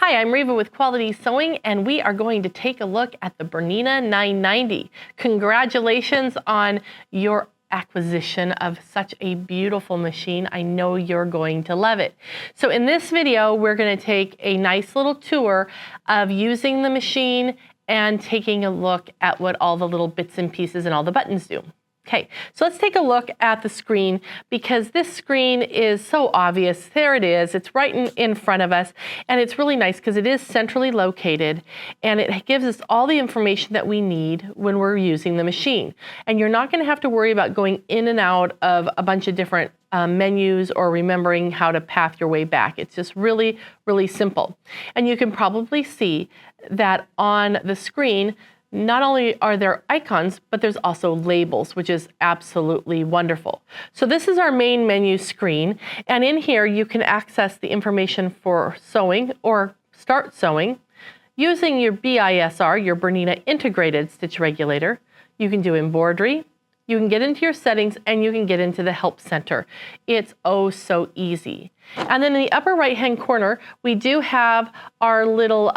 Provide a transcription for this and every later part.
Hi, I'm Reva with Quality Sewing, and we are going to take a look at the Bernina 990. Congratulations on your acquisition of such a beautiful machine. I know you're going to love it. So in this video, we're going to take a nice little tour of using the machine and taking a look at what all the little bits and pieces and all the buttons do. Okay, so let's take a look at the screen because this screen is so obvious. There it is. It's right in front of us, and it's really nice because it is centrally located, and it gives us all the information that we need when we're using the machine. And you're not going to have to worry about going in and out of a bunch of different menus or remembering how to path your way back. It's just really, really simple. And you can probably see that on the screen, not only are there icons, but there's also labels, which is absolutely wonderful. So this is our main menu screen, and in here you can access the information for sewing or start sewing using your BISR, your Bernina Integrated Stitch Regulator. You can do embroidery, you can get into your settings, and you can get into the Help Center. It's oh so easy. And then in the upper right-hand corner, we do have our little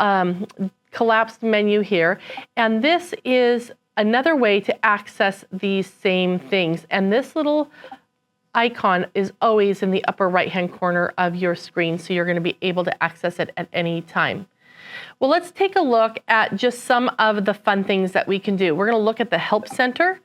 collapsed menu here, and this is another way to access these same things, and this little icon is always in the upper right hand corner of your screen, so you're going to be able to access it at any time. Well, let's take a look at just some of the fun things that we can do. We're going to look at the Help Center,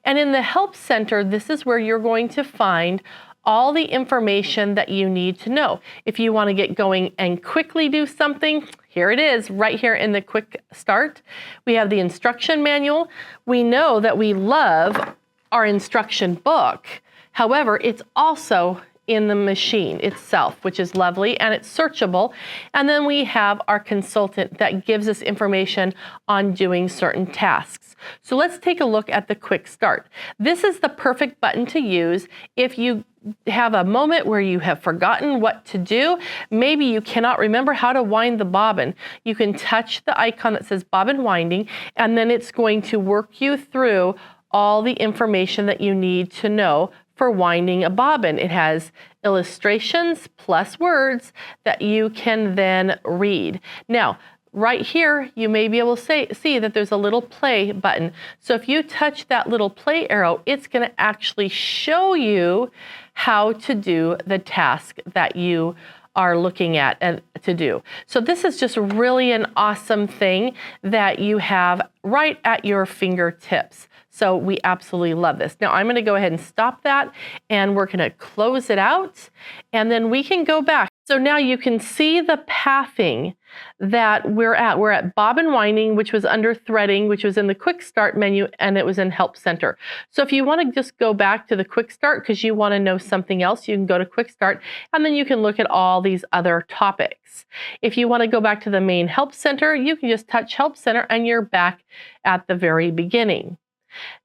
and in the Help Center, this is where you're going to find all the information that you need to know. If you want to get going and quickly do something, here it is, right here in the Quick Start. We have the instruction manual. We know that we love our instruction book. However, it's also in the machine itself, which is lovely, and it's searchable. And then we have our consultant that gives us information on doing certain tasks. So let's take a look at the Quick Start. This is the perfect button to use if you have a moment where you have forgotten what to do. Maybe you cannot remember how to wind the bobbin. You can touch the icon that says bobbin winding, and then it's going to work you through all the information that you need to know for winding a bobbin. It has illustrations plus words that you can then read. Now, right here, you may be able to see that there's a little play button. So if you touch that little play arrow, it's going to actually show you how to do the task that you are looking at and to do. So this is just really an awesome thing that you have right at your fingertips. So we absolutely love this. Now I'm going to go ahead and stop that, and we're going to close it out, and then we can go back. So now you can see the pathing that we're at. We're at bobbin winding, which was under threading, which was in the Quick Start menu, and it was in Help Center. So if you want to just go back to the Quick Start because you want to know something else, you can go to Quick Start, and then you can look at all these other topics. If you want to go back to the main Help Center, you can just touch Help Center, and you're back at the very beginning.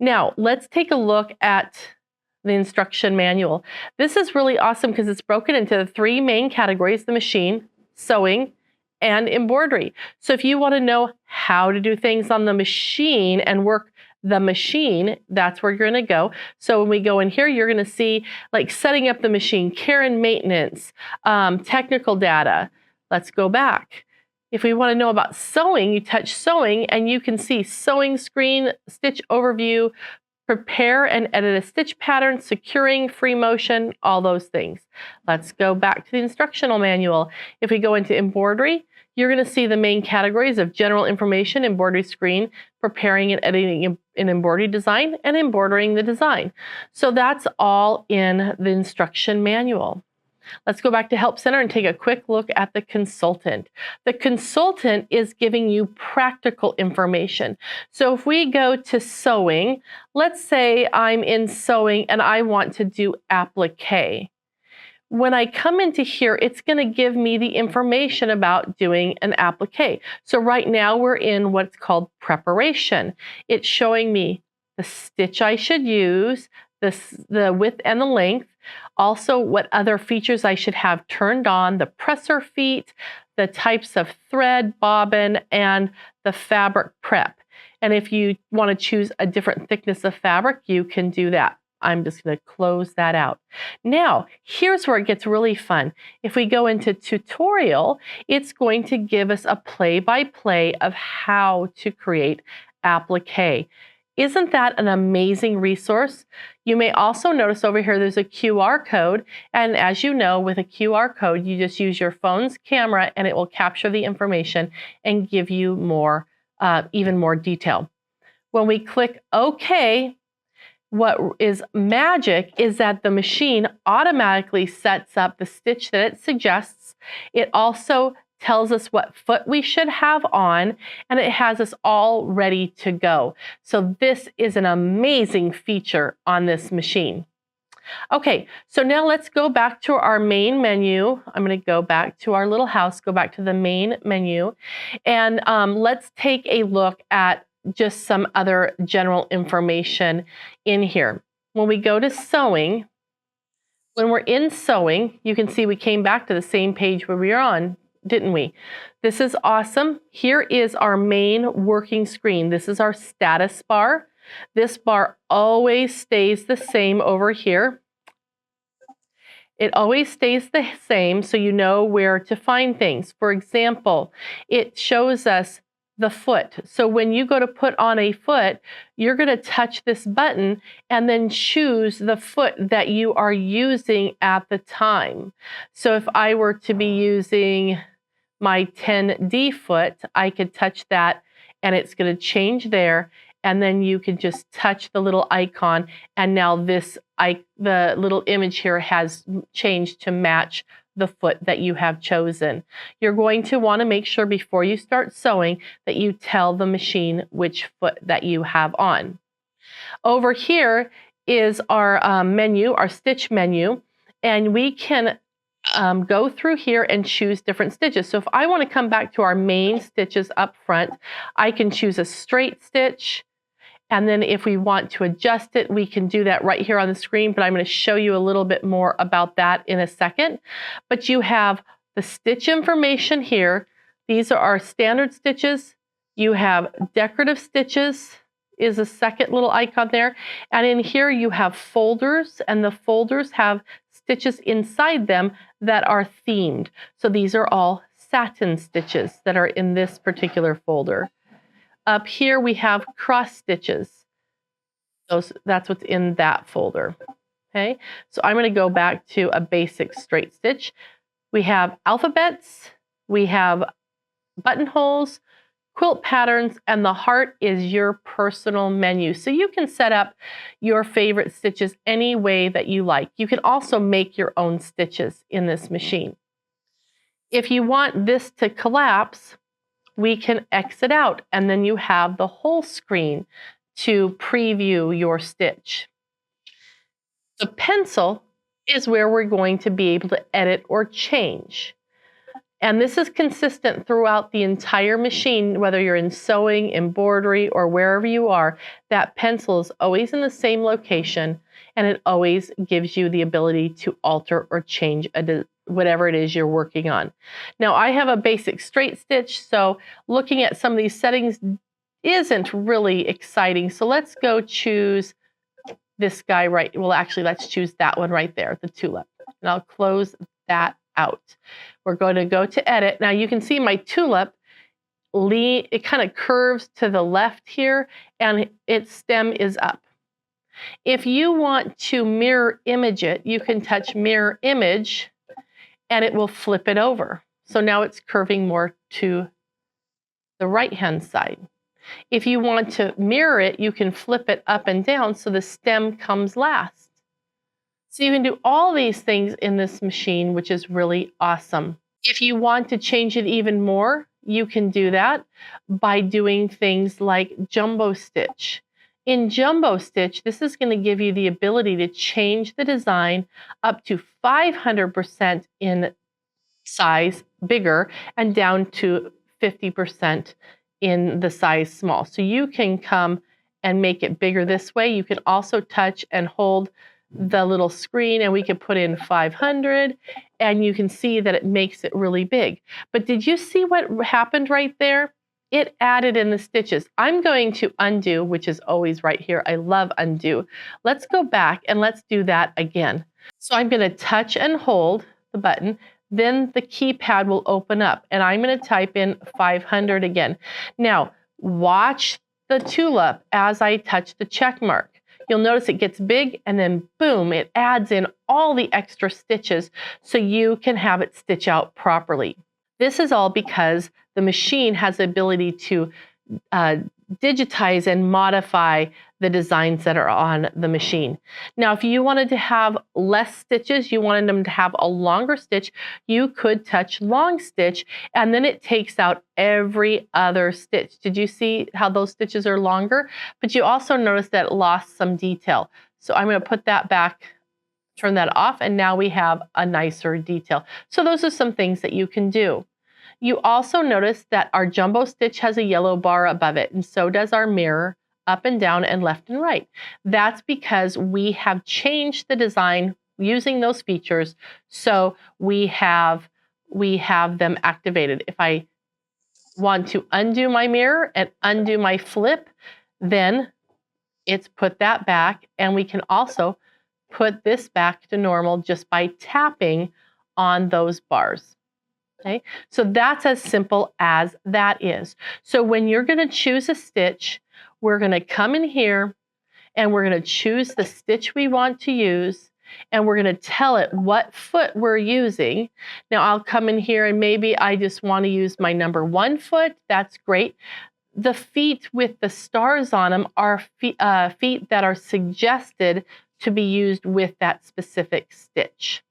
Now, let's take a look at the instruction manual. This is really awesome because it's broken into the three main categories: the machine, sewing, and embroidery. So if you want to know how to do things on the machine and work the machine, that's where you're going to go. So when we go in here, you're going to see like setting up the machine, care and maintenance, technical data. Let's go back. If we want to know about sewing, you touch sewing, and you can see sewing screen, stitch overview, prepare and edit a stitch pattern, securing, free motion, all those things. Let's go back to the instructional manual. If we go into embroidery, you're going to see the main categories of general information, embroidery screen, preparing and editing an embroidery design, and embroidering the design. So that's all in the instruction manual. Let's go back to Help Center and take a quick look at the consultant. The consultant is giving you practical information. So if we go to sewing, let's say I'm in sewing and I want to do applique. When I come into here, it's going to give me the information about doing an applique. So right now we're in what's called preparation. It's showing me the stitch I should use, the width and the length, also what other features I should have turned on, the presser feet, the types of thread, bobbin, and the fabric prep. And if you want to choose a different thickness of fabric, you can do that. I'm just going to close that out. Now, here's where it gets really fun. If we go into tutorial, it's going to give us a play-by-play of how to create applique. Isn't that an amazing resource? You may also notice over here there's a QR code, and as you know, with a QR code, you just use your phone's camera and it will capture the information and give you more, even more detail. When we click OK, what is magic is that the machine automatically sets up the stitch that it suggests. It also tells us what foot we should have on, and it has us all ready to go. So this is an amazing feature on this machine. Okay, so now let's go back to our main menu. I'm going to go back to our little house, go back to the main menu, and let's take a look at just some other general information in here. When we go to sewing, when we're in sewing, you can see we came back to the same page where we were on, didn't we? This is awesome. Here is our main working screen. This is our status bar. This bar always stays the same over here. It always stays the same, so you know where to find things. For example, it shows us the foot. So when you go to put on a foot, you're going to touch this button and then choose the foot that you are using at the time. So if I were to be using my 10D foot, I could touch that and it's going to change there. And then you can just touch the little icon, and now the little image here has changed to match the foot that you have chosen. You're going to want to make sure before you start sewing that you tell the machine which foot that you have on. Over here is our menu, our stitch menu, and we can go through here and choose different stitches. So if I want to come back to our main stitches up front, I can choose a straight stitch. And then if we want to adjust it, we can do that right here on the screen, but I'm going to show you a little bit more about that in a second. But you have the stitch information here. These are our standard stitches. You have decorative stitches is a second little icon there. And in here you have folders, and the folders have stitches inside them that are themed. So these are all satin stitches that are in this particular folder. Up here we have cross stitches. That's what's in that folder. Okay, so I'm going to go back to a basic straight stitch. We have alphabets, we have buttonholes, quilt patterns, and the heart is your personal menu. So you can set up your favorite stitches any way that you like. You can also make your own stitches in this machine. If you want this to collapse, we can exit out, and then you have the whole screen to preview your stitch. The pencil is where we're going to be able to edit or change. And this is consistent throughout the entire machine, whether you're in sewing, embroidery, or wherever you are. That pencil is always in the same location, and it always gives you the ability to alter or change whatever it is you're working on. Now, I have a basic straight stitch, so looking at some of these settings isn't really exciting. So let's go choose this guy right. Well, actually, let's choose that one right there, the tulip. And I'll close that out. We're going to go to edit. Now you can see my tulip, it kind of curves to the left here, and its stem is up. If you want to mirror image it, you can touch mirror image, and it will flip it over. So now it's curving more to the right-hand side. If you want to mirror it, you can flip it up and down so the stem comes last. So you can do all these things in this machine, which is really awesome. If you want to change it even more, you can do that by doing things like jumbo stitch. In jumbo stitch, this is going to give you the ability to change the design up to 500% in size bigger and down to 50% in the size small. So you can come and make it bigger this way. You can also touch and hold the little screen, and we can put in 500, and you can see that it makes it really big. But did you see what happened right there? it added in the stitches. I'm going to undo, which is always right here. I love undo. Let's go back and let's do that again. So I'm going to touch and hold the button. Then the keypad will open up and I'm going to type in 500 again. Now, watch the tulip as I touch the check mark. You'll notice it gets big and then boom, it adds in all the extra stitches so you can have it stitch out properly. This is all because the machine has the ability to digitize and modify the designs that are on the machine. Now, if you wanted to have less stitches, you wanted them to have a longer stitch, you could touch long stitch and then it takes out every other stitch. Did you see how those stitches are longer? But you also notice that it lost some detail. So I'm going to put that back, turn that off, and now we have a nicer detail. So those are some things that you can do. You also notice that our jumbo stitch has a yellow bar above it, and so does our mirror, up and down and left and right. That's because we have changed the design using those features, so we have them activated. If I want to undo my mirror and undo my flip, then it's put that back, and we can also put this back to normal just by tapping on those bars. Okay, so that's as simple as that is. So when you're going to choose a stitch, we're going to come in here and we're going to choose the stitch we want to use and we're going to tell it what foot we're using. Now I'll come in here and maybe I just want to use my number 1 foot. That's great. The feet with the stars on them are feet that are suggested to be used with that specific stitch.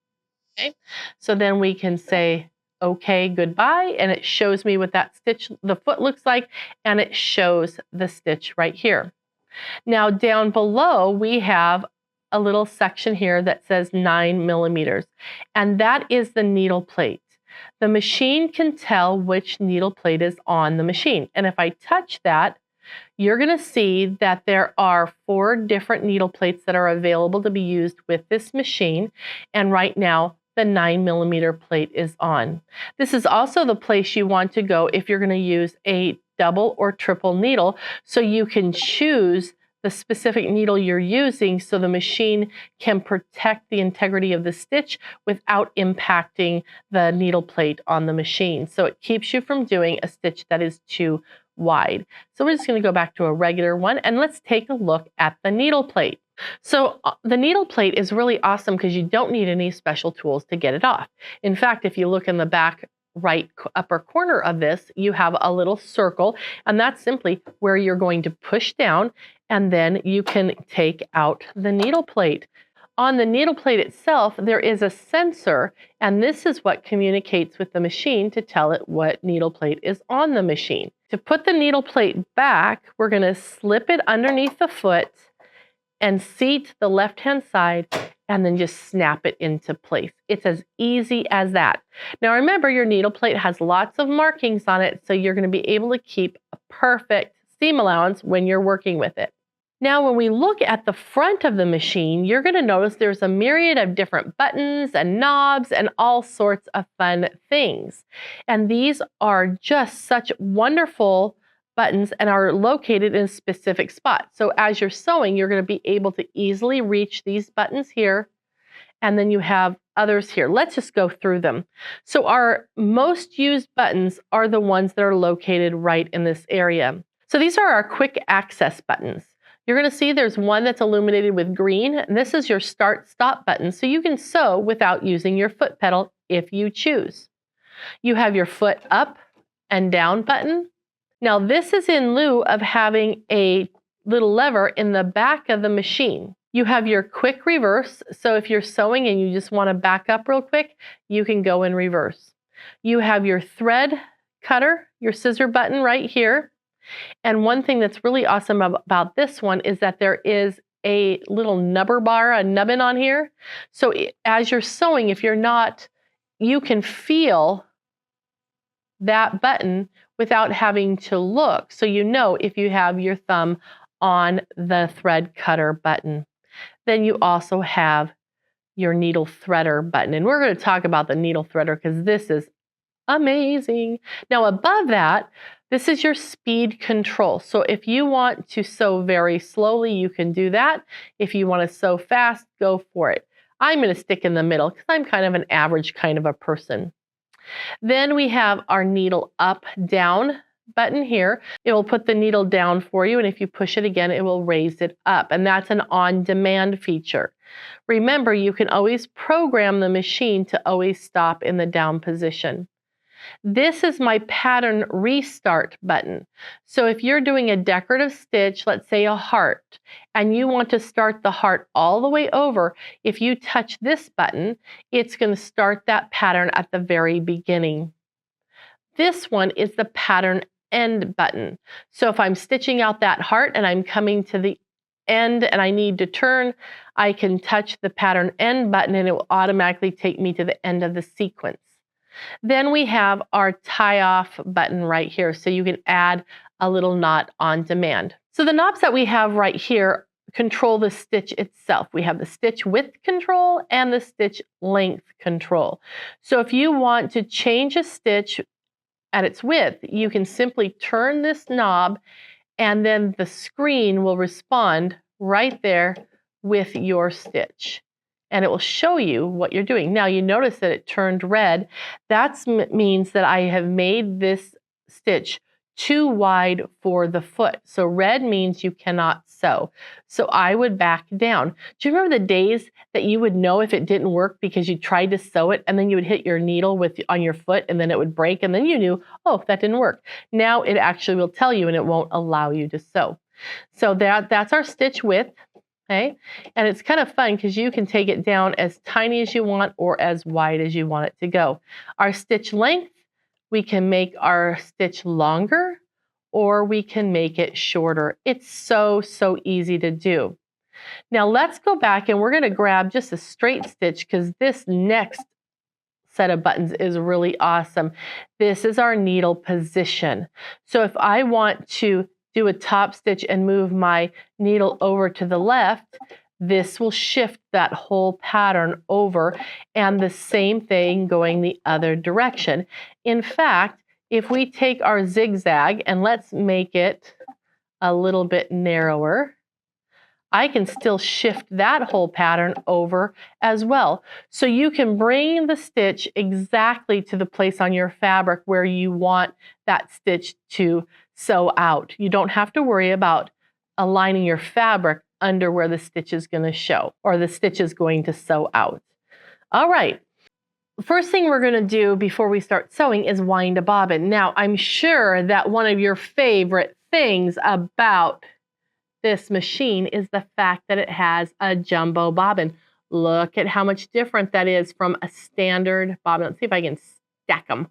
Okay, so then we can say, okay, goodbye, and it shows me what that stitch, the foot looks like, and it shows the stitch right here. Now down below, we have a little section here that says 9 millimeters, and that is the needle plate. The machine can tell which needle plate is on the machine, and if I touch that, you're going to see that there are 4 different needle plates that are available to be used with this machine, and right now, the 9 millimeter plate is on. This is also the place you want to go if you're going to use a double or triple needle, so you can choose the specific needle you're using so the machine can protect the integrity of the stitch without impacting the needle plate on the machine. So it keeps you from doing a stitch that is too wide. So we're just going to go back to a regular one and let's take a look at the needle plate. So the needle plate is really awesome because you don't need any special tools to get it off. In fact, if you look in the back right upper corner of this, you have a little circle, and that's simply where you're going to push down, and then you can take out the needle plate. On the needle plate itself, there is a sensor, and this is what communicates with the machine to tell it what needle plate is on the machine. To put the needle plate back, we're going to slip it underneath the foot and seat the left-hand side and then just snap it into place. It's as easy as that. Now remember, your needle plate has lots of markings on it, so you're going to be able to keep a perfect seam allowance when you're working with it. Now when we look at the front of the machine, you're going to notice there's a myriad of different buttons and knobs and all sorts of fun things. And these are just such wonderful buttons and are located in specific spots. So as you're sewing, you're going to be able to easily reach these buttons here, and then you have others here. Let's just go through them. So our most used buttons are the ones that are located right in this area. So these are our quick access buttons. You're going to see there's one that's illuminated with green, and this is your start-stop button, so you can sew without using your foot pedal if you choose. You have your foot up and down button. Now this is in lieu of having a little lever in the back of the machine. You have your quick reverse, so if you're sewing and you just want to back up real quick, you can go in reverse. You have your thread cutter, your scissor button right here. And one thing that's really awesome about this one is that there is a little nubber bar, a nubbin on here. So as you're sewing, if you're not, you can feel that button without having to look, so you know if you have your thumb on the thread cutter button. Then you also have your needle threader button, and we're going to talk about the needle threader because this is amazing. Now above that, This is your speed control. So if you want to sew very slowly, you can do that. If you want to sew fast, go for it. I'm going to stick in the middle because I'm kind of an average kind of a person. Then we have our needle up, down button here. It will put the needle down for you, and if you push it again, it will raise it up, and that's an on-demand feature. Remember, you can always program the machine to always stop in the down position. This is my pattern restart button. So if you're doing a decorative stitch, let's say a heart, and you want to start the heart all the way over, if you touch this button, it's going to start that pattern at the very beginning. This one is the pattern end button. So if I'm stitching out that heart and I'm coming to the end and I need to turn, I can touch the pattern end button and it will automatically take me to the end of the sequence. Then we have our tie off button right here, so you can add a little knot on demand. So the knobs that we have right here control the stitch itself. We have the stitch width control and the stitch length control. So if you want to change a stitch at its width, you can simply turn this knob and then the screen will respond right there with your stitch. And it will show you what you're doing. Now you notice that it turned red. That means that I have made this stitch too wide for the foot. So red means you cannot sew. So I would back down. Do you remember the days that you would know if it didn't work because you tried to sew it and then you would hit your needle on your foot and then it would break and then you knew, oh, that didn't work. Now it actually will tell you and it won't allow you to sew. So that's our stitch width. Okay, and it's kind of fun because you can take it down as tiny as you want or as wide as you want it to go. Our stitch length, we can make our stitch longer or we can make it shorter. It's so easy to do. Now let's go back and we're going to grab just a straight stitch because this next set of buttons is really awesome. This is our needle position. So if I want to do a top stitch and move my needle over to the left, this will shift that whole pattern over, and the same thing going the other direction. In fact, if we take our zigzag and let's make it a little bit narrower, I can still shift that whole pattern over as well. So you can bring the stitch exactly to the place on your fabric where you want that stitch to sew out. You don't have to worry about aligning your fabric under where the stitch is going to show or the stitch is going to sew out. All right. First thing we're going to do before we start sewing is wind a bobbin. Now, I'm sure that one of your favorite things about this machine is the fact that it has a jumbo bobbin. Look at how much different that is from a standard bobbin. Let's see if I can stack them.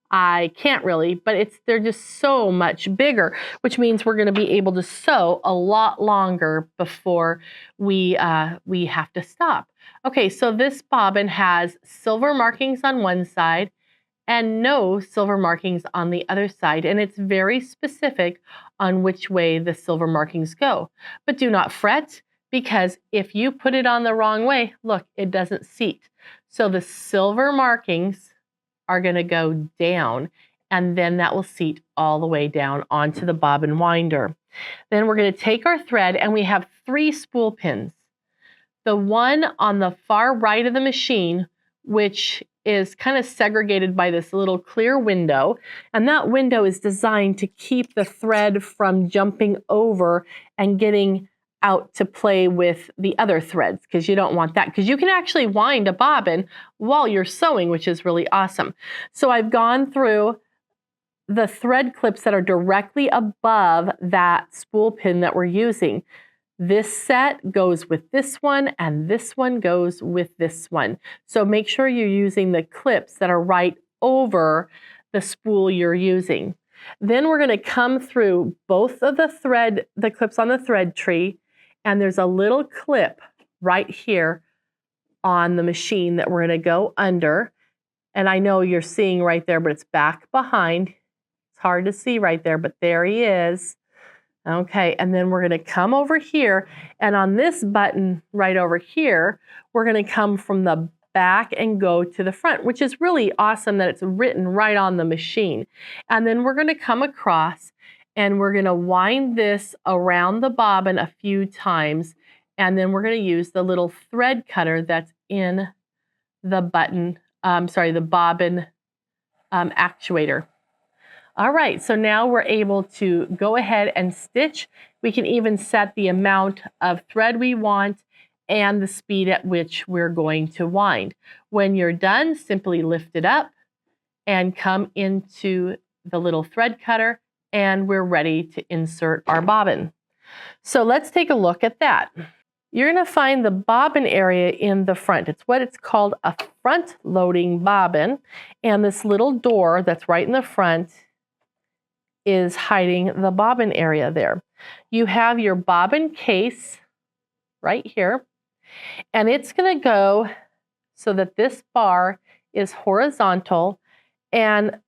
I can't really, but they're just so much bigger, which means we're going to be able to sew a lot longer before we have to stop. Okay, so this bobbin has silver markings on one side and no silver markings on the other side, and it's very specific on which way the silver markings go. But do not fret, because if you put it on the wrong way, look, it doesn't seat. So the silver markings are going to go down, and then that will seat all the way down onto the bobbin winder. Then we're going to take our thread, and we have 3 spool pins. The one on the far right of the machine, which is kind of segregated by this little clear window, and that window is designed to keep the thread from jumping over and getting out to play with the other threads, because you don't want that, because you can actually wind a bobbin while you're sewing, which is really awesome. So I've gone through the thread clips that are directly above that spool pin that we're using. This set goes with this one, and this one goes with this one. So make sure you're using the clips that are right over the spool you're using. Then we're going to come through both of the clips on the thread tree, and there's a little clip right here on the machine that we're going to go under. And I know you're seeing right there, but it's back behind. It's hard to see right there, but there he is. Okay, and then we're going to come over here, and on this button right over here, we're going to come from the back and go to the front, which is really awesome that it's written right on the machine. And then we're going to come across and we're going to wind this around the bobbin a few times. And then we're going to use the little thread cutter that's in the bobbin actuator. All right, so now we're able to go ahead and stitch. We can even set the amount of thread we want and the speed at which we're going to wind. When you're done, simply lift it up and come into the little thread cutter, and we're ready to insert our bobbin. So let's take a look at that. You're going to find the bobbin area in the front. It's what it's called a front loading bobbin, and this little door that's right in the front is hiding the bobbin area there. You have your bobbin case right here, and it's going to go so that this bar is horizontal, and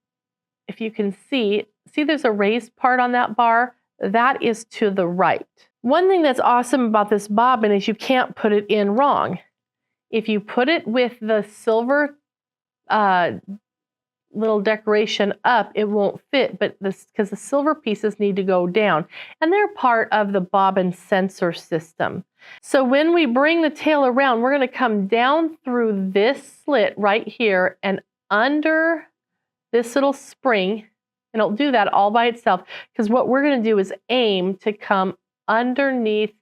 if you can see there's a raised part on that bar, that is to the right. One thing that's awesome about this bobbin is you can't put it in wrong. If you put it with the silver little decoration up, it won't fit, but because the silver pieces need to go down, and they're part of the bobbin sensor system. So when we bring the tail around, we're going to come down through this slit right here and under this little spring, and it'll do that all by itself, because what we're going to do is aim to come underneath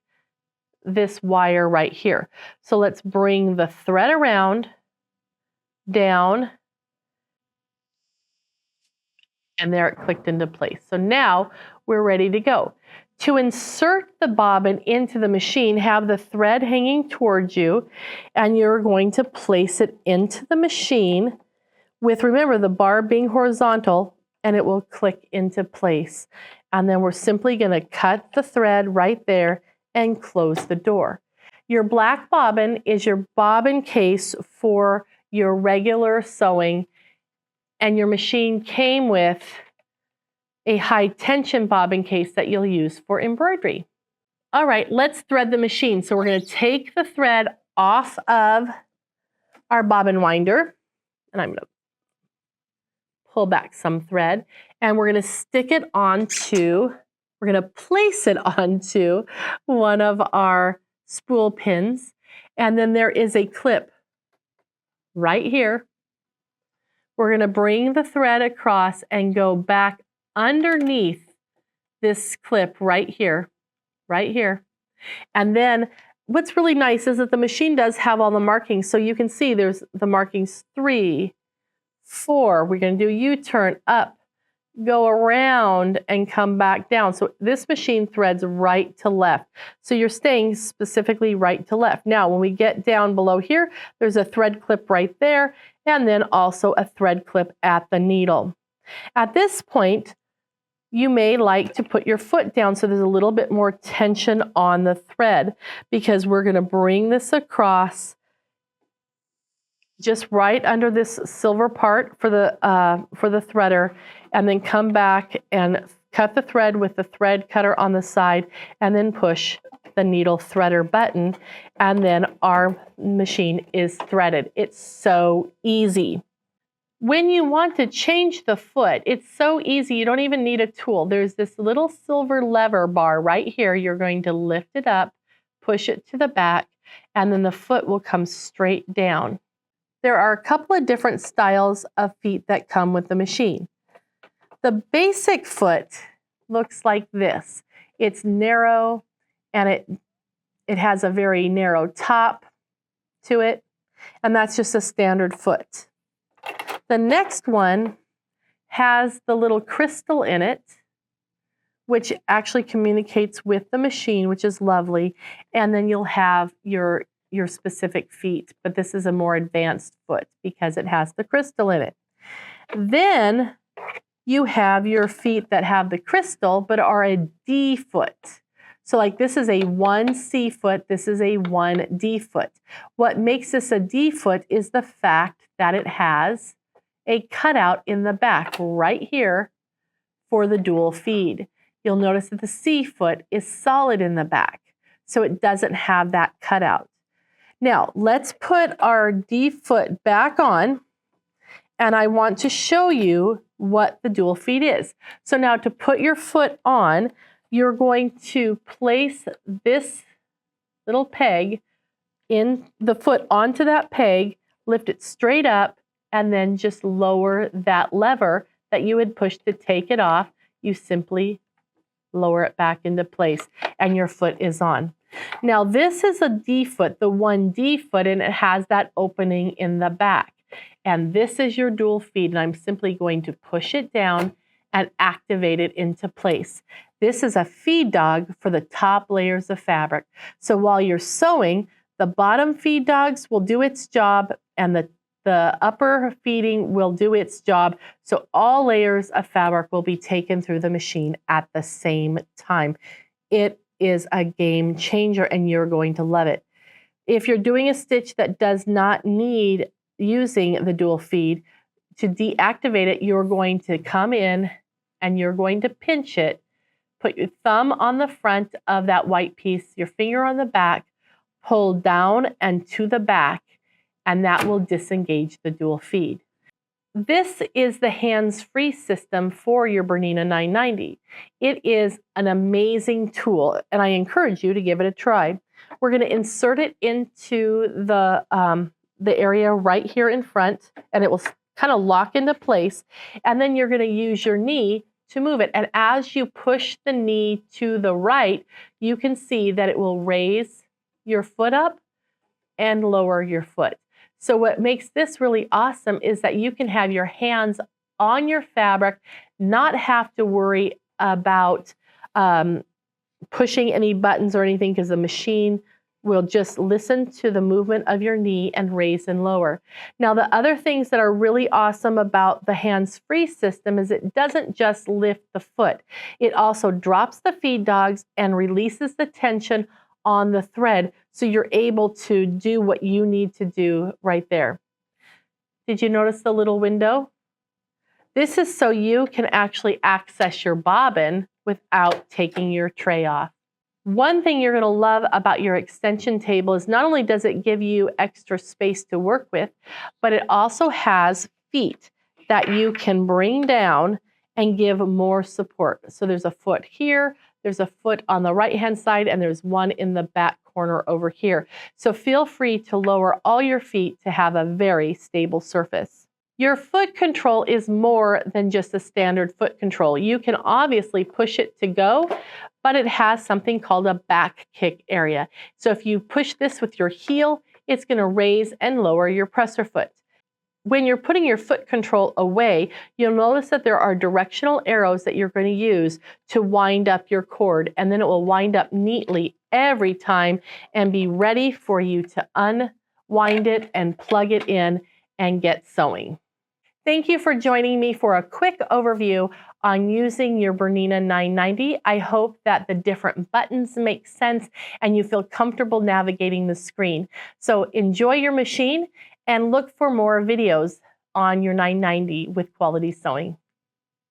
this wire right here. So let's bring the thread around, down, and there it clicked into place. So now we're ready to go. To insert the bobbin into the machine, have the thread hanging towards you, and you're going to place it into the machine with, remember, the bar being horizontal, and it will click into place. And then we're simply going to cut the thread right there and close the door. Your black bobbin is your bobbin case for your regular sewing, and your machine came with a high tension bobbin case that you'll use for embroidery. All right, let's thread the machine. So we're going to take the thread off of our bobbin winder, and I'm going to pull back some thread, and we're going to stick it onto, we're going to place it onto one of our spool pins, and then there is a clip right here. We're going to bring the thread across and go back underneath this clip right here, and then what's really nice is that the machine does have all the markings, so you can see there's the markings 3, 4. We're going to do U-turn up, go around, and come back down. So this machine threads right to left. So you're staying specifically right to left. Now, when we get down below here, there's a thread clip right there, and then also a thread clip at the needle. At this point, you may like to put your foot down so there's a little bit more tension on the thread, because we're going to bring this across just right under this silver part for the threader, and then come back and cut the thread with the thread cutter on the side, and then push the needle threader button, and then our machine is threaded. It's so easy. When you want to change the foot, it's so easy. You don't even need a tool. There's this little silver lever bar right here. You're going to lift it up, push it to the back, and then the foot will come straight down. There are a couple of different styles of feet that come with the machine. The basic foot looks like this. It's narrow, and it has a very narrow top to it, and that's just a standard foot. The next one has the little crystal in it, which actually communicates with the machine, which is lovely, and then you'll have your specific feet, but this is a more advanced foot because it has the crystal in it. Then you have your feet that have the crystal but are a D foot. So like this is a 1C foot, this is a 1D foot. What makes this a D foot is the fact that it has a cutout in the back right here for the dual feed. You'll notice that the C foot is solid in the back, so it doesn't have that cutout. Now, let's put our D foot back on, and I want to show you what the dual feet is. So now to put your foot on, you're going to place this little peg in the foot onto that peg, lift it straight up, and then just lower that lever that you had pushed to take it off. You simply lower it back into place, and your foot is on. Now this is a D foot, the 1D foot, and it has that opening in the back. And this is your dual feet, and I'm simply going to push it down and activate it into place. This is a feed dog for the top layers of fabric. So while you're sewing, the bottom feed dogs will do its job, and the upper feeding will do its job. So all layers of fabric will be taken through the machine at the same time. It is a game changer, and you're going to love it. If you're doing a stitch that does not need using the dual feed, to deactivate it, you're going to come in and you're going to pinch it. Put your thumb on the front of that white piece, your finger on the back, pull down and to the back, and that will disengage the dual feed. This is the hands-free system for your Bernina 990. It is an amazing tool, and I encourage you to give it a try. We're going to insert it into the area right here in front, and it will kind of lock into place, and then you're going to use your knee to move it. And as you push the knee to the right, you can see that it will raise your foot up and lower your foot. So what makes this really awesome is that you can have your hands on your fabric, not have to worry about pushing any buttons or anything, because the machine will just listen to the movement of your knee and raise and lower. Now, the other things that are really awesome about the hands-free system is it doesn't just lift the foot. It also drops the feed dogs and releases the tension on the thread, so you're able to do what you need to do right there. Did you notice the little window? This is so you can actually access your bobbin without taking your tray off. One thing you're going to love about your extension table is not only does it give you extra space to work with, but it also has feet that you can bring down and give more support. So there's a foot here, there's a foot on the right-hand side, and there's one in the back corner over here. So feel free to lower all your feet to have a very stable surface. Your foot control is more than just a standard foot control. You can obviously push it to go, but it has something called a back kick area. So if you push this with your heel, it's going to raise and lower your presser foot. When you're putting your foot control away, you'll notice that there are directional arrows that you're going to use to wind up your cord, and then it will wind up neatly every time and be ready for you to unwind it and plug it in and get sewing. Thank you for joining me for a quick overview on using your Bernina 990. I hope that the different buttons make sense and you feel comfortable navigating the screen. So enjoy your machine and look for more videos on your 990 with quality sewing.